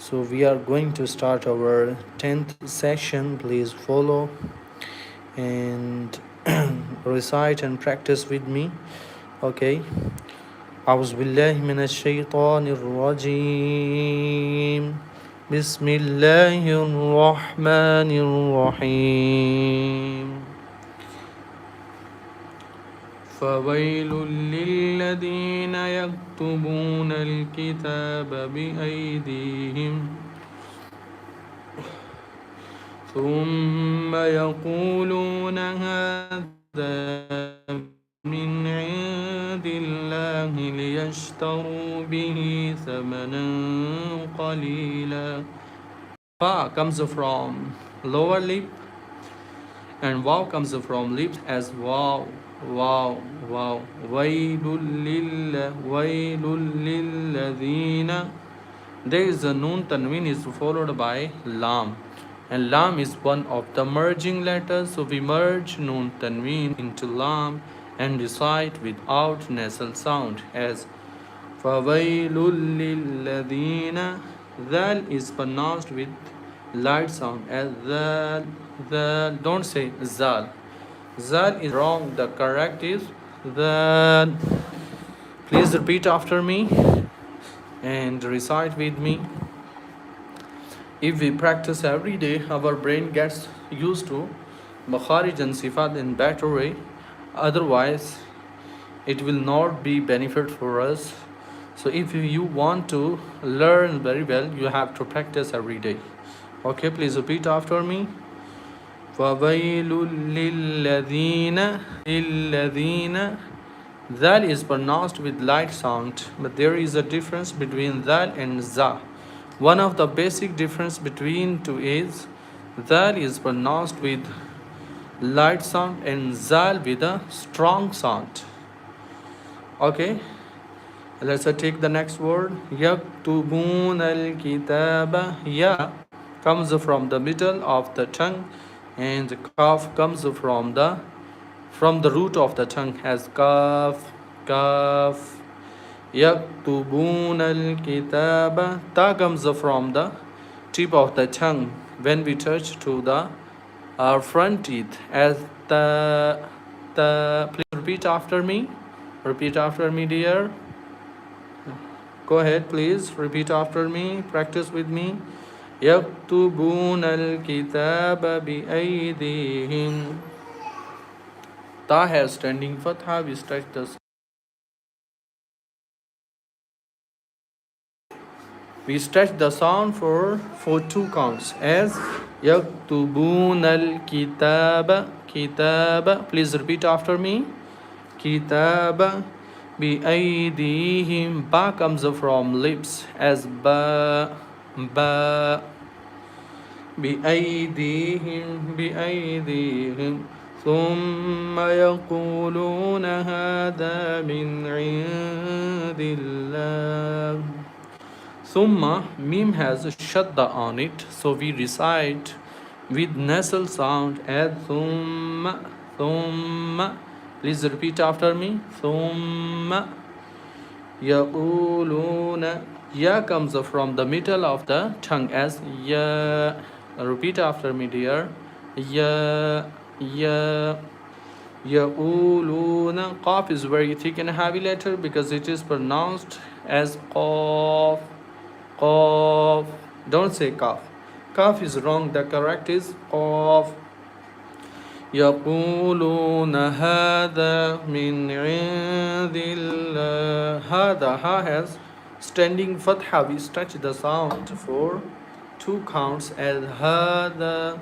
So we are going to start our 10th session. Please follow and recite and practice with me. Okay. أعوذ بالله من الشيطان الرجيم. بسم الله الرحمن الرحيم. فويل للذين يكتبون الكتاب بأيديهم ثم يقولون هذا من عند الله ليشتروا به ثمنا قليلا. Fa comes from lower lip and Waw comes from lips as wow, wow, wow. Wailul lilladhina. There is a noon tanween is followed by lam, and lam is one of the merging letters, so we merge noon tanween into lam and recite without nasal sound as fawailul lilladhina. Dhal is pronounced with light sound as dhal, dhal. Don't say zal. Zal is wrong. The correct is dhal. Please repeat after me and recite with me. If we practice every day, our brain gets used to Makharij and Sifat in better way. Otherwise, it will not be benefit for us. So if you want to learn very well, you have to practice every day. Okay, please repeat after me. فَوَيْلٌ لِلَّذِينَ. That is pronounced with light sound, but there is a difference between that and za. One of the basic difference between two is that is pronounced with light sound and zal with a strong sound. Okay, let's take the next word. Yaktubun al-kitaba. Ya comes from the middle of the tongue, and kaf comes from the root of the tongue as kaf, kaf. Yaktubun al-kitaba. Ta comes from the tip of the tongue when we touch to the front teeth as ta, ta. Please repeat after me. Repeat after me, dear. Go ahead, please. Repeat after me. Practice with me. يكتبون الكتاب بأيديهم. Ta has standing fatha. We stretch the sound for two counts as يكتبون الكتاب. Kitaba. Please repeat after me. Kitaba بأيديهم. Ba comes from lips as ba, ba. بأيديهم ثم يقولون هذا من عند الله. Thumma, mim has a shadda on it, so we recite with nasal sound as thumma, thumma. Please repeat after me. Thumma yaquluna. Ya comes from the middle of the tongue as ya. Repeat after me, dear. Ya, ya. Yaquluna. Qaf is very thick and heavy letter because it is pronounced as qaf, qaf. Don't say kaf. Kaf is wrong. The correct is qaf. يقولون هذا من عند الله. هذا, ha has standing fatha. We stretch the sound for two counts as هذا.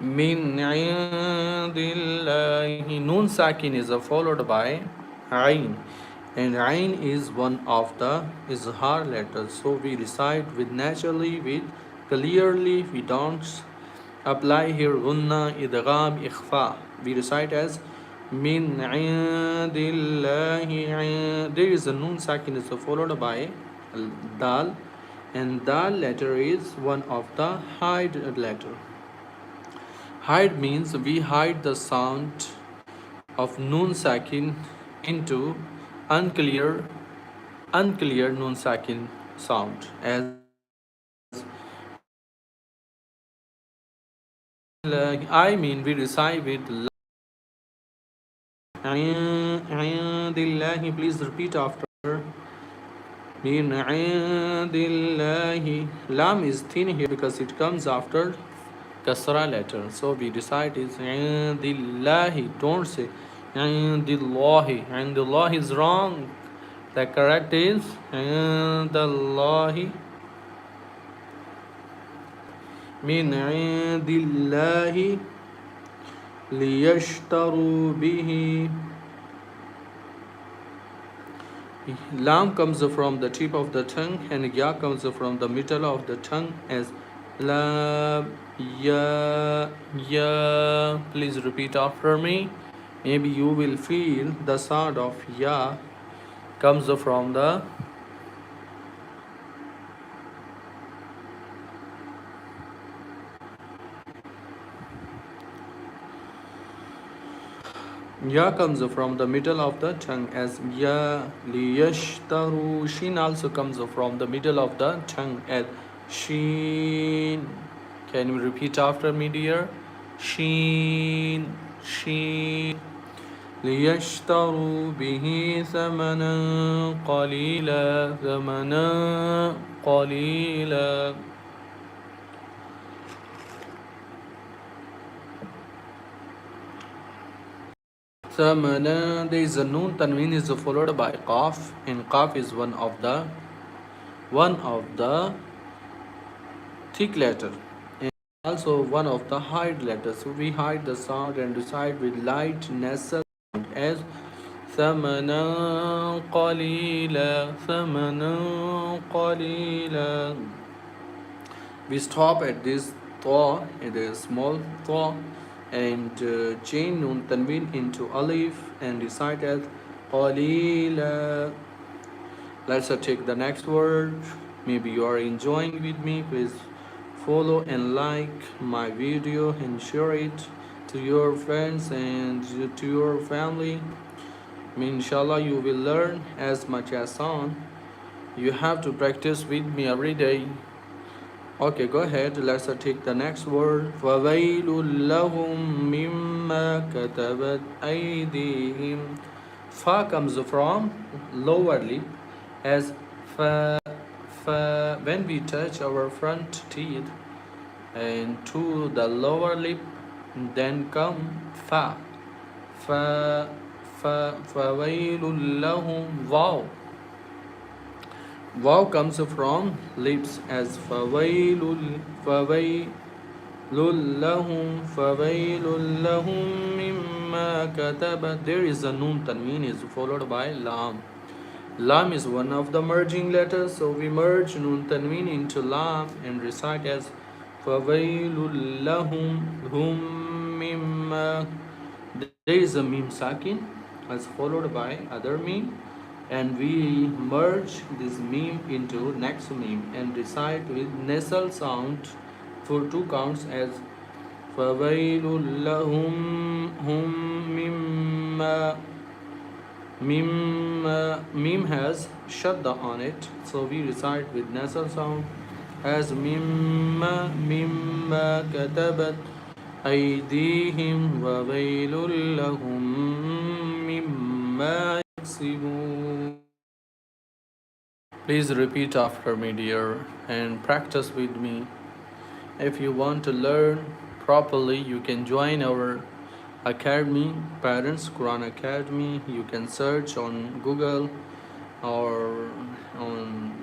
من عند الله. Noon sakin is followed by ain, and ain is one of the izhar letters, so we recite with naturally, with clearly. We don't apply here gunna, idgham, ikhfa. We recite as min indillahi. There is a noon sakin is followed by dal, and dal letter is one of the hide letter. Hide means we hide the sound of noon sakin into unclear, unclear nun sakin sound. As I mean, we recite with Dillahi. Please repeat after. Min Dillahi. Lam is thin here because it comes after kasra letter. So we decide is Dillahi. Don't say Dillahi. Dillahi is wrong. The correct is Dillahi. Min Dillahi liyashtaru bihi. Lam comes from the tip of the tongue and Ya comes from the middle of the tongue as La Ya Ya. Please repeat after me. Maybe you will feel the sound of Ya comes from the Ya comes from the middle of the tongue as Ya. Liyashtaru. Shin also comes from the middle of the tongue as Shin. Can you repeat after me, dear? Shin. Shin. ليشتروا به ثمنا قليلا ثمنا قليلا. Samana, there is a noon tanween is followed by qaf, and qaf is one of the thick letter, and also one of the hide letters. So we hide the sound and recite with light nasal sound as ثمنا قليلا ثمنا قليلا. We stop at this thaw, it is small thaw, and change nun tanween into alif and recite as qalila. Let's take the next word. Maybe you are enjoying with me. Please follow and like my video and share it to your friends and to your family. Inshallah, you will learn as much as on. You have to practice with me every day. Okay, go ahead. Let's take the next word. فَوَيْلٌ لَهُم مِّمَّا كَتَبَتْ أَيْدِيهِمْ. Fa comes from lower lip as fa, fa. When we touch our front teeth and to the lower lip, then come fa, fa, fa. فَوَيْلٌ لَهُم. Wow. Wow comes from lips as فَوَيْلٌ فَوَيْلٌ لَهُم فَوَيْلٌ لَهُم مِّمَّا كَتَبَتْ. There is a noon tanween is followed by lam. Lam is one of the merging letters, so we merge noon tanween into lam and recite as فَوَيْلٌ لَهُم hum mimma. There is a mim sakin as followed by other mim, and we merge this meme into next meme and recite with nasal sound for two counts as فَوَيْلٌ لَهُمْ hum mimma. Mim has shadda on it, so we recite with nasal sound as mimma katabat أيديهم وَوَيْلٌ لَهُم مِّمَّا يَكْسِبُونَ. Please repeat after me, dear, and practice with me. If you want to learn properly, you can join our academy, Parents Quran Academy. You can search on Google or on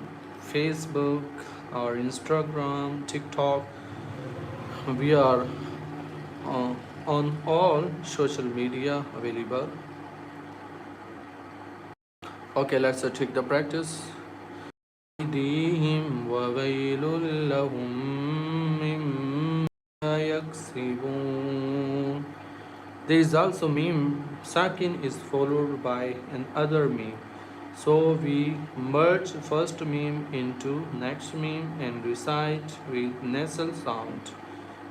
Facebook or Instagram, TikTok. We are on all social media available. Okay, let's take the practice. أيديهم وويل لهم مما يكسبون. There is also meme. Sakin is followed by another meme. So we merge first meme into next meme and recite with nasal sound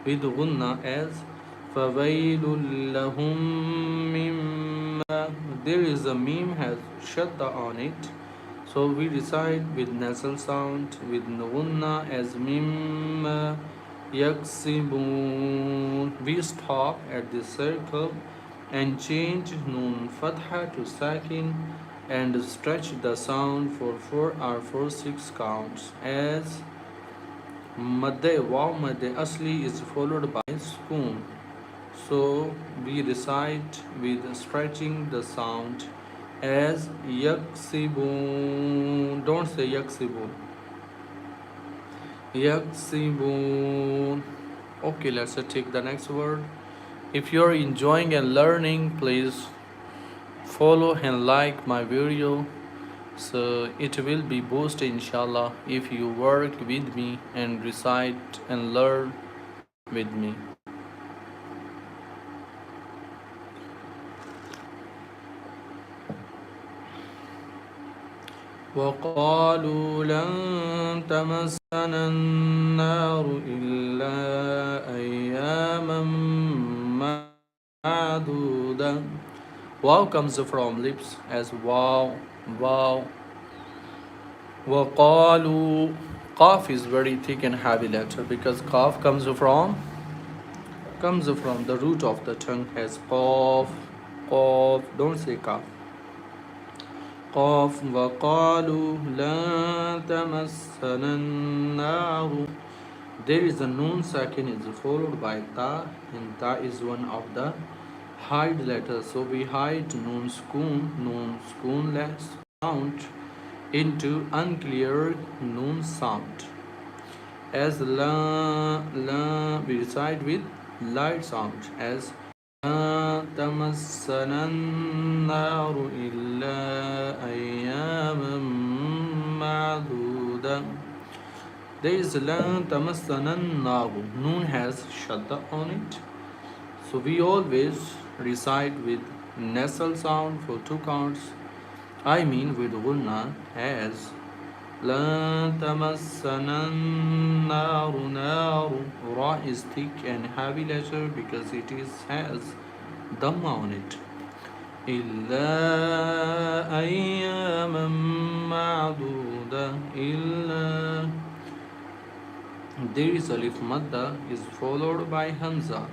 with gunna as فَوَيْلٌ لَهُم مِّمَّا. There is a meme has shadda on it. So we recite with nasal sound with gunna as mimma yaksibun. We stop at the circle and change nun fatha to sakin and stretch the sound for 4 or 6 counts as madde. Wow, madde asli is followed by spoon. So we recite with stretching the sound as yaksibun. Don't say yaksibun. Yaksibun. Okay, let's take the next word. If you're enjoying and learning, please follow and like my video. So it will be boosted inshallah if you work with me and recite and learn with me. وقالوا لن تمسنا النار إلا أياما معدودة. Wow comes from lips as wow, wow. وقالوا. Qaf is very thick and heavy letter because qaf comes from the root of the tongue as qaf, qaf. Don't say qaf. قاف وقالوا لا تمسنا النار. There is a noon sakin is followed by ta, and ta is one of the hide letters. So we hide noon spoonless sound into unclear noon sound. As la we recite with light sound as لا تمسنا النار إلا أياما معدودة. There is لن تمسنا النار. Noon has shadda on it. So we always recite with nasal sound for 2 counts. I mean with gunna as لن تمسنا النار نار. Ra is thick and heavy letter because it has dhamma on it. إلا أياما معدودة. إلا. There is alif madda is followed by hamza.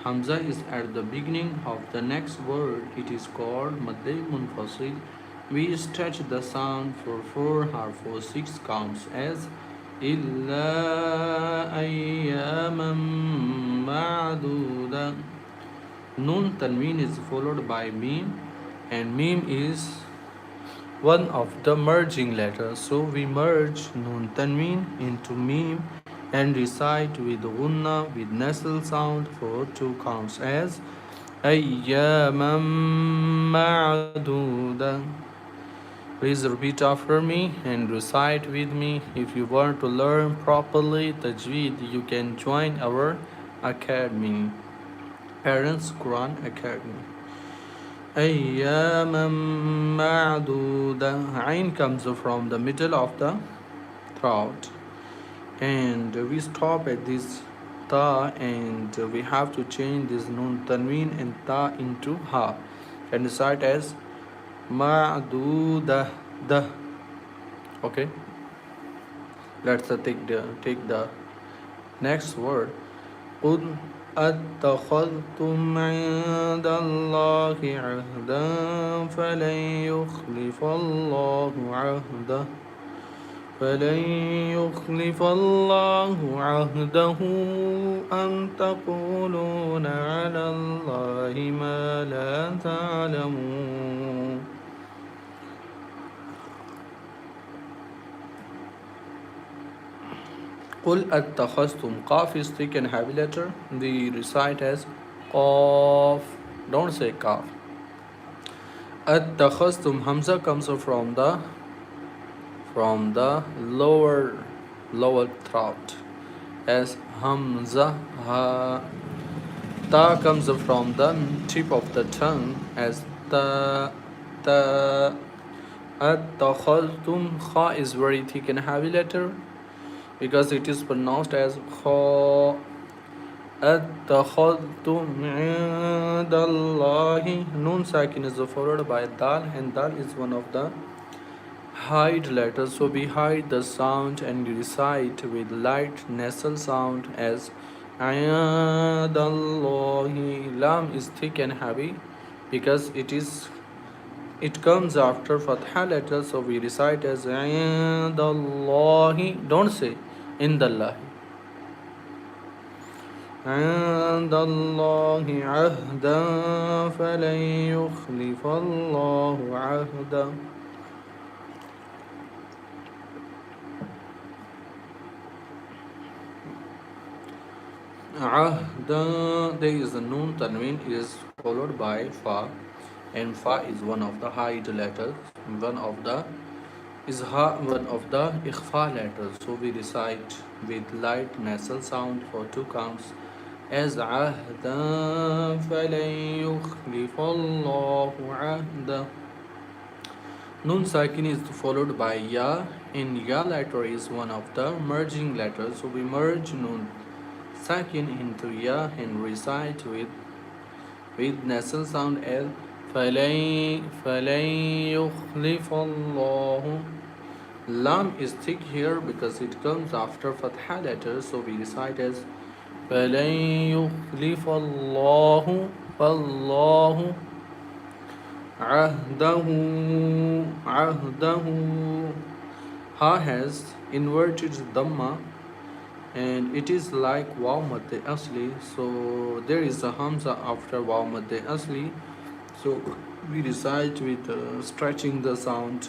Hamza is at the beginning of the next word. It is called madde munfasil. We stretch the sound for 4 or 6 counts as إلا أياما معدودة. Nun tanween is followed by meme, and meme is one of the merging letters. So we merge nun tanween into meme and recite with gunna with nasal sound for 2 counts as أياما معدودة. Please repeat after me and recite with me. If you want to learn properly tajweed, you can join our academy, Parents Quran Academy. أياما معدودة. Ain comes from the middle of the throat, and we stop at this ta, and we have to change this nun tanween and ta into ha and recite as ma'duda da. Okay, let's take the next word. قل أتخذتم عند الله عهدا فلن يخلف الله عهده أم تقولون على الله ما لا تعلمون. قل أتخذتم. Qaf is thick and heavy letter. We recite as qaf. Don't say qaf. أتخذتم. Hamza comes from the lower throat as hamza. Ta comes from the tip of the tongue as ta. أتخذتم. Kha is very thick and heavy letter because it is pronounced as kha. اتخذتم عند الله. Noon sakin is followed by dal, and dal is one of the hide letters. So we hide the sound and recite with light nasal sound as Ayadallahi. Lam is thick and heavy because it comes after fatha letter, so we recite as Ayadallahi. Don't say Indallahi. عند الله عهدا فلن يخلف الله عهدا. Ahda, there is a noon tanween is followed by fa, and fa is one of the hide letters, one of the one of the ikhfa letters. So we recite with light nasal sound for two counts as ahda falan yukhlifa Allahu ahda. Nun sakin is followed by ya, and ya letter is one of the merging letters. So we merge nun sakin into ya and recite with nasal sound as فَلَن يُخْلِفَ اللَّهُ. Lam is thick here because it comes after fatha letter, so we recite as فَلَن يُخْلِفَ اللَّهُ فَاللَّهُ عَهْدَهُ. Ha has inverted dhamma, and it is like waw madde asli, so there is a hamza after waw madde asli, so we recite with stretching the sound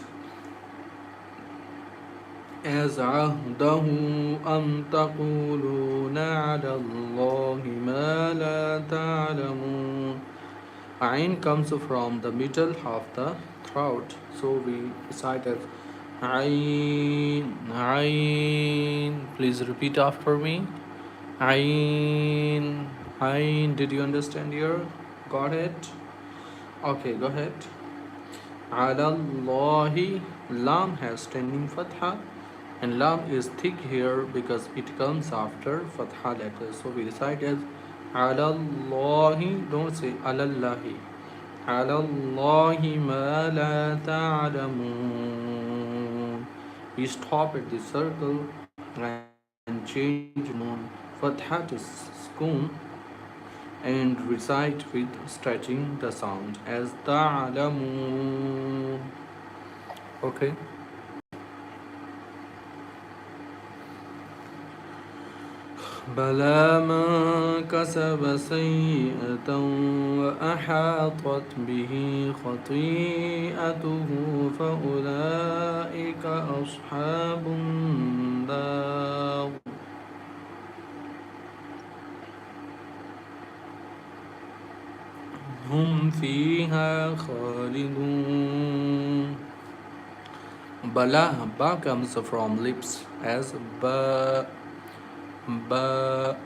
as ahdahu am taquluna ala Allahi ma la ta'lamun. Ain comes from the middle of the throat, so we recite as Ain, Ain. Please repeat after me. Ain, Ain. Did you understand here? Got it? Okay, go ahead. Alallahi. Lam has standing fatha, and lam is thick here because it comes after fatha letter. So we recite as Alallahi. Don't say Alallahi. Alallahi ma la ta'lamun. We stop at the circle and change noon fatha to sukoon and recite with stretching the sound as ta'lamun. Okay. بلى من كسب سيئة وأحاطت به خطيئته فأولئك أصحاب النار هم فيها خالدون. Bala, ba comes from lips as ba. Ba.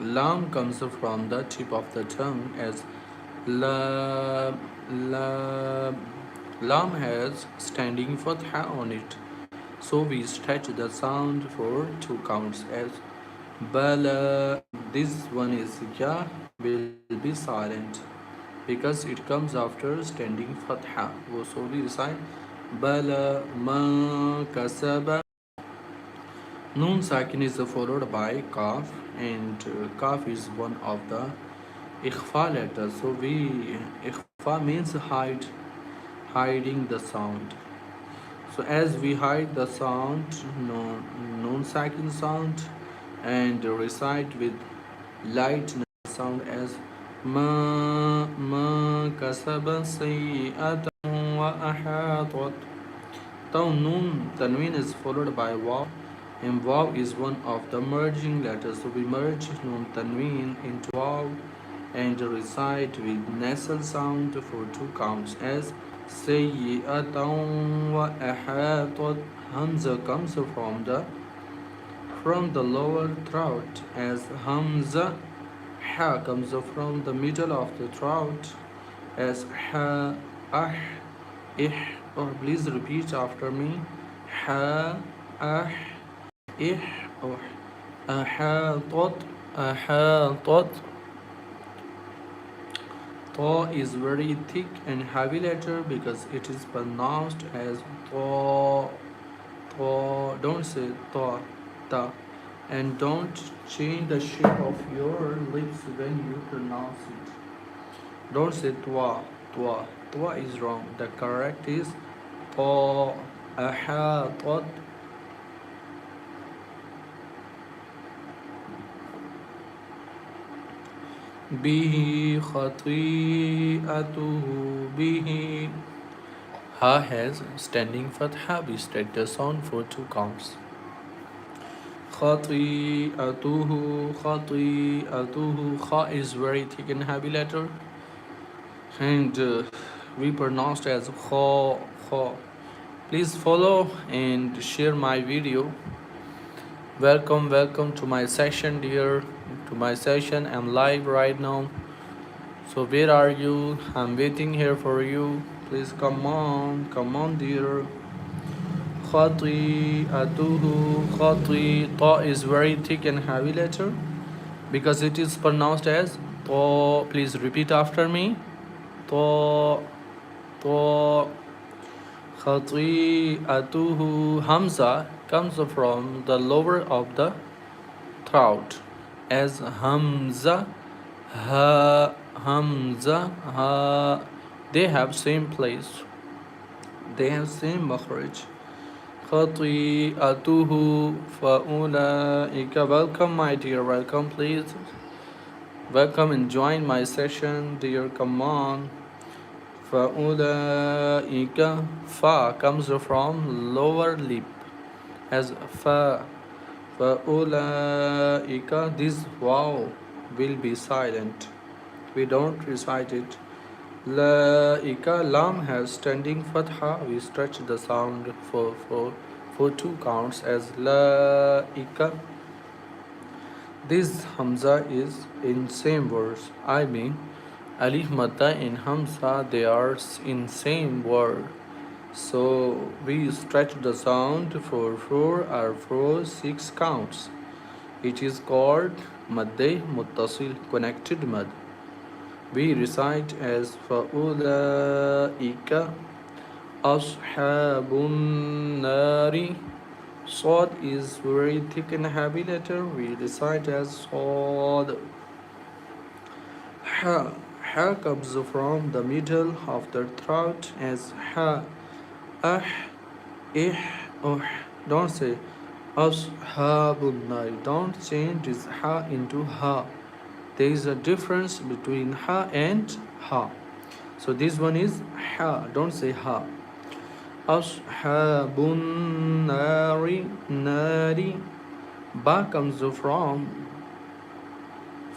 Lam comes from the tip of the tongue as la. La. Lam has standing fatha on it, so we stretch the sound for two counts as bala. This one is ya will be silent because it comes after standing fatha. So we recite bala ma kasaba. Noon sakin is followed by kaf, and kaf is one of the ikhfa letters. So ikhfa means hiding the sound. So as we hide the sound, noon sakin sound, and recite with light sound as ma kasaba sayyi'atan wa ahatat. Noon tanween is followed by waw, and waw is one of the merging letters. So we merge noon tanween into waw and recite with nasal sound for two counts as sayyi'atan wa ahatat. Hamza comes from the lower throat as hamza. Ha comes from the middle of the throat as ha, ah, ih. Or please repeat after me. Ha, ah, ih, or ahatat, أحاطت. Ta is very thick and heavy letter because it is pronounced as ta. Ta. Don't say ta, ta. And don't change the shape of your lips when you pronounce it. Don't say twa, twa. Twa is wrong. The correct is ta. أحاطت به خطيئته به. Ha has standing fatha. We straight the sound for two counts. خطيئته خطيئته. Kha is very thick and heavy letter, and we pronounced as kha kha. Please follow and share my video. Welcome to my session, dear. To my session. I'm live right now. So where are you? I'm waiting here for you. Please come on, dear. خطيئته خطي. Ta is very thick and heavy letter because it is pronounced as ta. Please repeat after me. Ta ta. خطيئته. Hamza comes from the lower of the throat as Hamza. Ha Hamza. Ha. They have same place. They have same makhraj. خطيئته فأولئك. Welcome, my dear. Welcome, please. Welcome and join my session, dear. Come on. فأولئك. Fa comes from lower lip as fa. فأولئك. This wow will be silent. We don't recite it. Laika. Lam has standing fatha. We stretch the sound for two counts as laika. This Hamza is in same words. I mean, Alif Madda and Hamza, they are in same word. So we stretch the sound for four or for six counts. It is called Madde Muttasil, connected mad. We recite as فَأُولَئِكَ أَصْحَابُ النَّارِ. Sod is very thick and heavy letter. We recite as Sod. Ha. Ha comes from the middle of the throat as Ha. Ah, ih, oh. Don't say Ashabun Nar. Don't change this Ha into Ha. There is a difference between ha and ha. So this one is ha. Don't say ha. Ashabun nari. Nari. Ba comes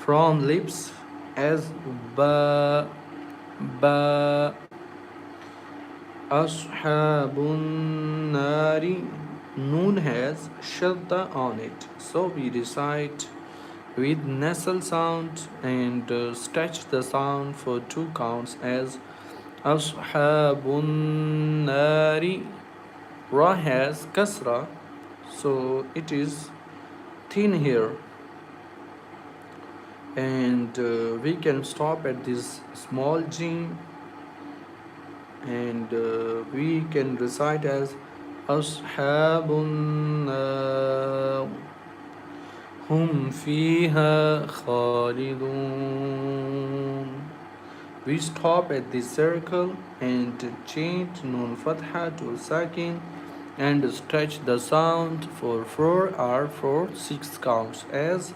from lips as ba. Ba. Ashabun nari. Noon has shadda on it. So we recite with nasal sound and stretch the sound for two counts as Ashabun Nari. Ra has kasra, so it is thin here, and we can stop at this small jim, and we can recite as Ashabun هم فيها خالدون. We stop at this circle and change Nun Fatha to Sakin and stretch the sound for four or for six counts as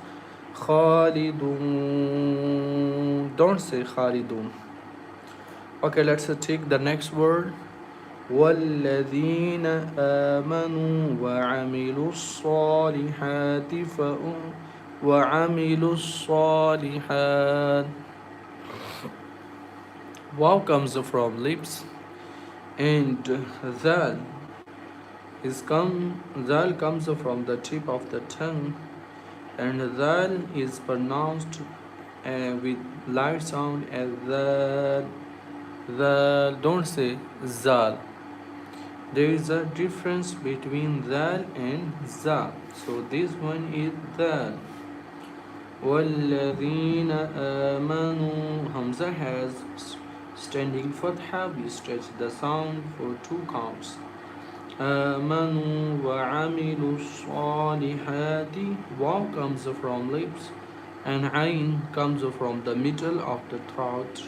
Khalidun. Don't say Khalidun. Okay, let's take the next word. والذين آمنوا وعملوا الصالحات وعملوا الصالحات. Wow comes from lips and Zal comes from the tip of the tongue, and Zal is pronounced with light sound as Zal. Don't say Zal. There is a difference between Zal and Za. So this one is Zal. وَالَّذِينَ آمَنُوا. Hamza has standing fatha. We stretch the sound for two counts. آمنوا وعملوا الصالحات. Waw comes from lips and Ain comes from the middle of the throat.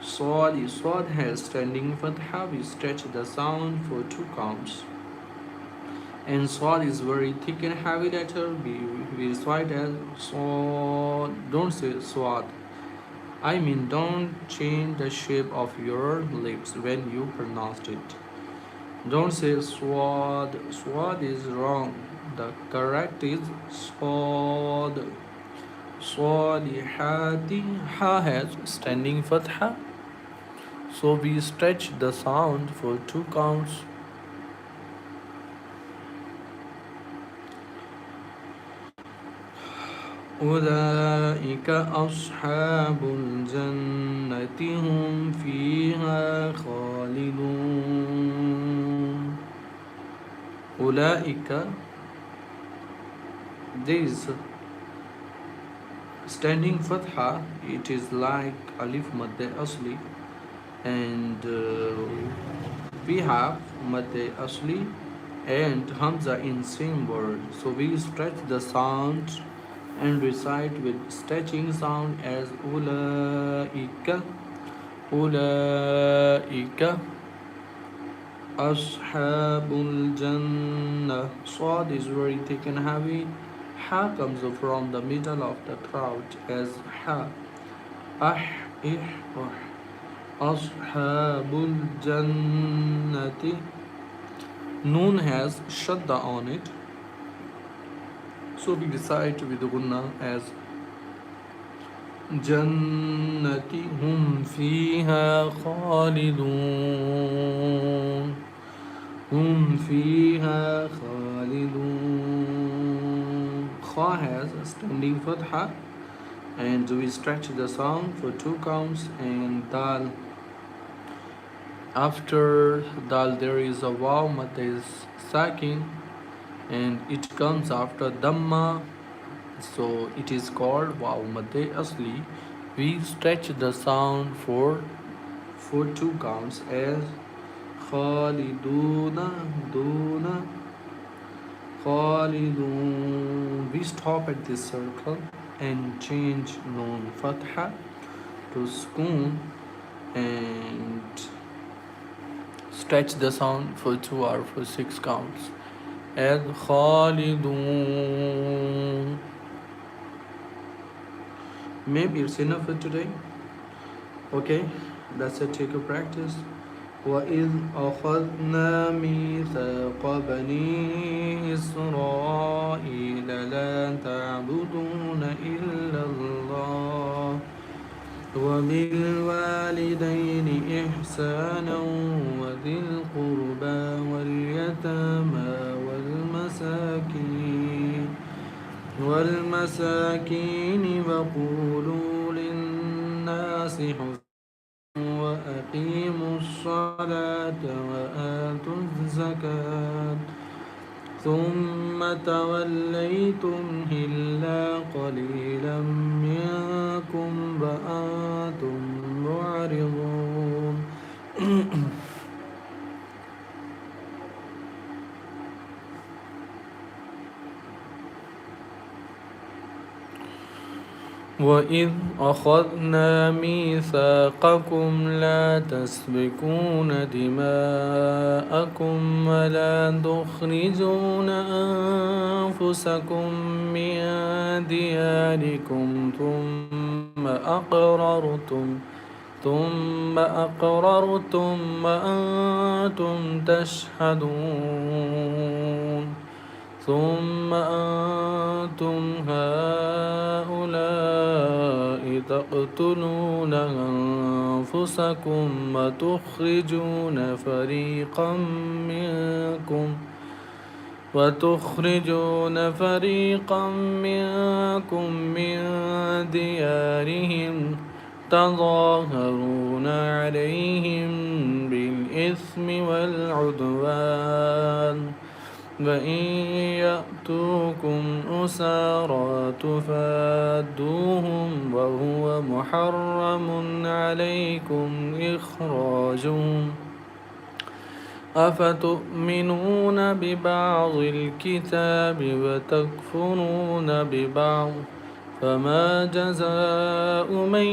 Swad has standing fatha. We stretch the sound for two counts. And Swad is very thick and heavy letter. We recite as Swad. Don't say Swad. I mean, don't change the shape of your lips when you pronounce it. Don't say swad. Swad is wrong. The correct is swad. Swalihati. Ha has standing fatha. So we stretch the sound for two counts. أولئك أصحاب الجنة هم فيها خالدون. أولئك. This standing fatha, it is like alif madde asli, and we have madde asli and hamza in same word, so we stretch the sound and recite with stretching sound as ulaika. Ulaika ashabul jannah. Swad is very thick and heavy. Ha comes from the middle of the throat as ha. Ah, ih, oh. Ashabul jannati. Noon has shadda on it, so we recite with gunna as jannati hum fiha khalidun. Hum fiha khalidun. Kha has a standing fatha, and we stretch the sound for two counts. And dal, after dal there is a waw mat is sakin, and it comes after dhamma, so it is called waw madde asli. We stretch the sound for two counts as khaliduna duna khalidun. We stop at this circle and change noon fatha to sukoon and stretch the sound for 2 or for 6 counts as khalidun. Maybe it's enough for today. Okay, that's it. Take a practice. وَإِذْ أَخَذْنَا مِيثَاقَ بَنِي إِسْرَائِيلَ لَا تَعْبُدُونَ إِلَّا اللَّهَ وَبِالْوَالِدَيْنِ إِحْسَانًا وَذِي الْقُرْبَى وَالْيَتَامَى وَالْمَسَاكِينِ وَقُولُوا لِلنَّاسِ حُسْنًا وَأَقِيمُوا الصَّلَاةَ وَآتُوا الزَّكَاةَ ثُمَّ تَوَلَّيْتُمْ إِلَّا قَلِيلًا مِنْكُمْ وَأَنْتُمْ مُعْرِضُونَ. وَإِذْ أَخَذْنَا مِيثَاقَكُمْ لَا تَسْفِكُونَ دِمَاءَكُمْ وَلَا تُخْرِجُونَ أَنفُسَكُمْ مِنْ دِيَارِكُمْ ثُمَّ أَقْرَرْتُمْ وَأَنْتُمْ تَشْهَدُونَ ثم أنتم هؤلاء تقتلون أنفسكم وتخرجون فريقا منكم من ديارهم تظاهرون عليهم بالإثم والعدوان وإن يأتوكم أسارى تفادوهم وهو محرم عليكم إخراجهم أفتؤمنون ببعض الكتاب وتكفرون ببعض فما جزاء من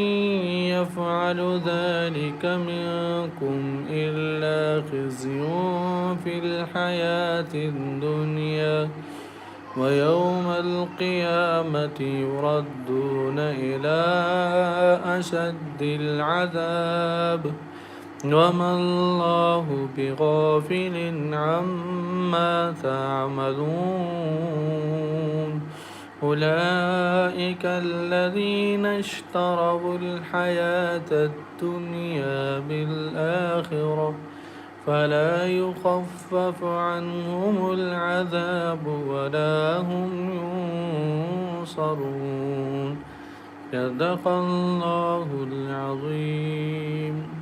يفعل ذلك منكم إلا خزي في الحياة الدنيا ويوم القيامة يردون إلى أشد العذاب وما الله بغافل عما تعملون أولئك الذين اشتروا الحياة الدنيا بالآخرة فلا يخفف عنهم العذاب ولا هم ينصرون صدق الله العظيم.